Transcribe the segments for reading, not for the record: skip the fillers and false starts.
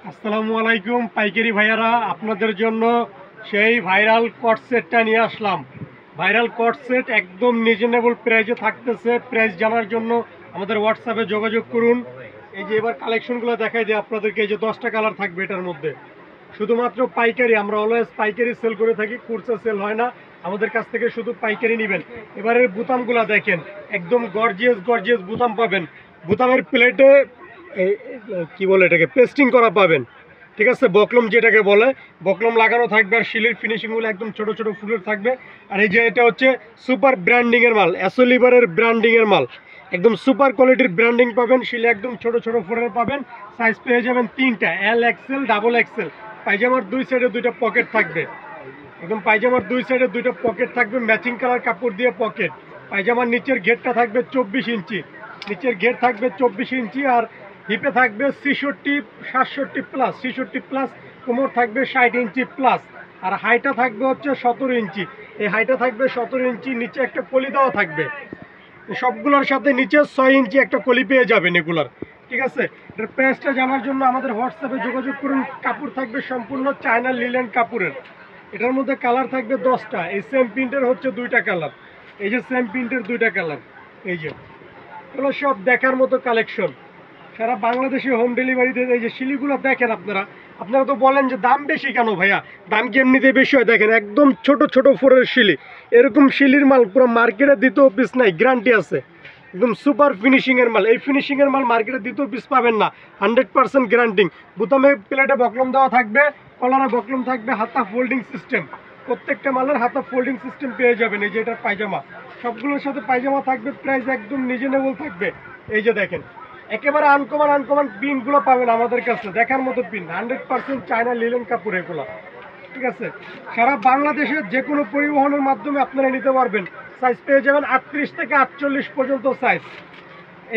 আসসালামু আলাইকুম পাইকারি ভাইয়ারা, আপনাদের জন্য সেই ভাইরাল কট সেটটা নিয়ে আসলাম। ভাইরাল কট সেট একদম রিজনেবল প্রাইসে থাকতেছে। প্রাইস জানার জন্য আমাদের হোয়াটসঅ্যাপে যোগাযোগ করুন। এই যে এবার কালেকশনগুলো দেখাই দিই আপনাদেরকে। এই যে 10টা কালার থাকবে এটার মধ্যে। শুধুমাত্র পাইকারি, আমরা অলওয়েজ পাইকারি সেল করে থাকি, খুচরা সেল হয় না। আমাদের কাছ থেকে শুধু পাইকারি নেবেন। এবারের বুতামগুলো দেখেন, একদম গর্জিয়াস গর্জিয়াস বুতাম পাবেন। বুতামের প্লেটে কি বলে এটাকে পেস্টিং করা পাবেন, ঠিক আছে, বকলম যেটাকে বলে, বকলম লাগানো থাকবে। আর শিলের ফিনিশিংগুলো একদম ছোট ছোট ফুলের থাকবে। আর এই যে এটা হচ্ছে সুপার ব্র্যান্ডিংয়ের মাল, অ্যাসোলিভারের ব্র্যান্ডিংয়ের মাল, একদম সুপার কোয়ালিটির ব্র্যান্ডিং পাবেন। শিলে একদম ছোট ছোট ফুলের পাবেন। সাইজ পেয়ে যাবেন তিনটা, এল এক্সেল, ডাবল এক্সেল। পায়জামার দুই সাইডে দুইটা পকেট থাকবে, একদম পায়জামার দুই সাইডে দুইটা পকেট থাকবে, ম্যাচিং কালার কাপড় দিয়ে পকেট। পায়জামার নিচের ঘেরটা থাকবে 24 ইঞ্চি, নিচের ঘের থাকবে 24 ইঞ্চি। আর হিপে থাকবে 66, 67 প্লাস, 66 প্লাস। কোমর থাকবে 60 ইঞ্চি প্লাস। আর হাইটা থাকবে হচ্ছে 17 ইঞ্চি। এই হাইটা থাকবে 17 ইঞ্চি। নিচে একটা কলি দেওয়া থাকবে। সবগুলোর সাথে নিচে 6 ইঞ্চি একটা কলি পেয়ে যাবেন এগুলার, ঠিক আছে। এটার প্রাইসটা জানার জন্য আমাদের হোয়াটসঅ্যাপে যোগাযোগ করুন। কাপড় থাকবে সম্পূর্ণ চায়না লিলেন কাপড়ের। এটার মধ্যে কালার থাকবে 10টা। এই সেম প্রিন্টের হচ্ছে 2টা কালার। এই যে সেম প্রিন্টের 2টা কালার, এই যে এগুলো সব দেখার মতো কালেকশন। সারা বাংলাদেশে হোম ডেলিভারিতে। এই যে শিলিগুলো দেখেন আপনারা। আপনারা তো বলেন যে দাম বেশি কেন ভাইয়া, দাম কি এমনিতে বেশি হয়? দেখেন একদম ছোট ছোট ফোরের শিলি, এরকম শিলির মাল পুরো মার্কেটে দ্বিতীয় পিস নাই, গ্যারান্টি আছে। একদম সুপার ফিনিশিংয়ের মাল। এই ফিনিশিংয়ের মাল মার্কেটে দ্বিতীয় পিস পাবেন না, 100% গ্যারান্টি। বোতামে প্লেটে বকলম দেওয়া থাকবে, কলারে বকলম থাকবে, হাতা ফোল্ডিং সিস্টেম। প্রত্যেকটা মালের হাতা ফোল্ডিং সিস্টেম পেয়ে যাবেন। এই যে এটার পায়জামা, সবগুলোর সাথে পায়জামা থাকবে। প্রাইস একদম রিজনেবল থাকবে। এই যে দেখেন, একেবারে আনকমন আনকমন পিনগুলো পাবেন আমাদের কাছে, দেখার মতো পিন, 100% চায়না লিলেন কাপড় এগুলো, ঠিক আছে। সারা বাংলাদেশে যে কোনো পরিবহনের মাধ্যমে আপনারা নিতে পারবেন। সাইজ পেয়ে যাবেন 38 থেকে 48 পর্যন্ত সাইজ।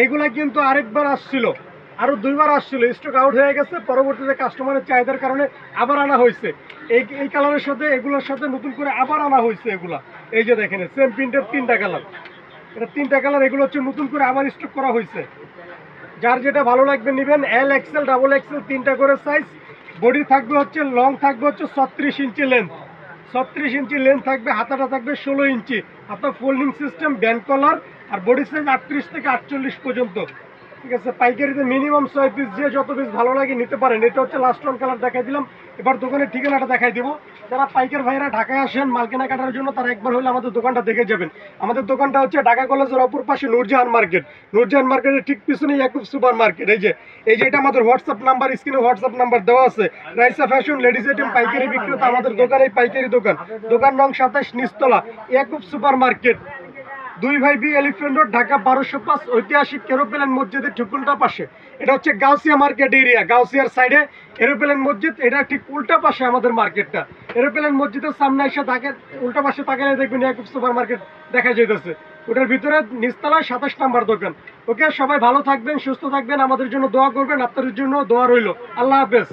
এইগুলা কিন্তু আরেকবার আসছিল, আরও 2বার আসছিল, স্টক আউট হয়ে গেছে। পরবর্তীতে কাস্টমারের চাহিদার কারণে আবার আনা হয়েছে। এই কালারের সাথে এগুলোর সাথে নতুন করে আবার আনা হয়েছে এগুলা। এই যে দেখেন সেম প্রিন্টের 3টা কালার, এটা 3টা কালার। এগুলো হচ্ছে নতুন করে আবার স্টক করা হয়েছে। যার যেটা ভালো লাগবে নেবেন। এল এক্সেল, ডাবল এক্সেল, 3টা করে সাইজ। বডি থাকবে হচ্ছে লং, থাকবে হচ্ছে 36 ইঞ্চি লেন্থ, 36 ইঞ্চি লেন্থ থাকবে। হাতাটা থাকবে 16 ইঞ্চি, হাতা ফোল্ডিং সিস্টেম, ব্যান্ড কলার। আর বডি সাইজ 38 থেকে 48 পর্যন্ত, ঠিক আছে। পাইকারিতে মিনিমাম 6 পিস, যে যত পিস ভালো লাগে নিতে পারেন। এটা হচ্ছে লাস্ট ওয়ান কালার দেখাই দিলাম। এবার দোকানের ঠিকানাটা দেখাই দেবো। যারা পাইকার ভাইরা ঢাকায় আসেন মাল কেনাকাটার জন্য, তারা একবার হলে আমাদের দোকানটা দেখে যাবেন। আমাদের দোকানটা হচ্ছে ঢাকা কলেজের অপর পাশে নূরজাহান মার্কেট। নূরজাহান মার্কেটের ঠিক পিছনে ইয়াকুব সুপার মার্কেট। এই যে এটা আমাদের হোয়াটসঅ্যাপ নাম্বার, স্ক্রিনে হোয়াটসঅ্যাপ নাম্বার দেওয়া আছে। রাইসা ফ্যাশন লেডিস আইটেম পাইকারি বিক্রেতা আমাদের দোকান, এই পাইকারি দোকান। দোকান নং 27, নিচতলা, ইয়াকুব সুপার মার্কেট, 2 ভাই বি, এলিফ্যান্ট রোড, ঢাকা 1205। ঐতিহাসিক এরোপ্লেন মসজিদের ঠিক উল্টা পাশে। এটা হচ্ছে গাউসিয়া মার্কেট এরিয়া, গাউসিয়ার সাইডে এরোপ্লেন মসজিদ। এটা ঠিক উল্টা পাশে আমাদের মার্কেটটা। এরোপ্লেন মসজিদের সামনে এসে উল্টা পাশে তাকালে দেখবেন ইয়াকুব সুপার মার্কেট দেখা যাইতেছে। ওটার ভিতরে নিচতলায় 27 নাম্বার দোকান। ওকে, সবাই ভালো থাকবেন, সুস্থ থাকবেন, আমাদের জন্য দোয়া করবেন। আপনাদের জন্য দোয়া রইল। আল্লাহ হাফেজ।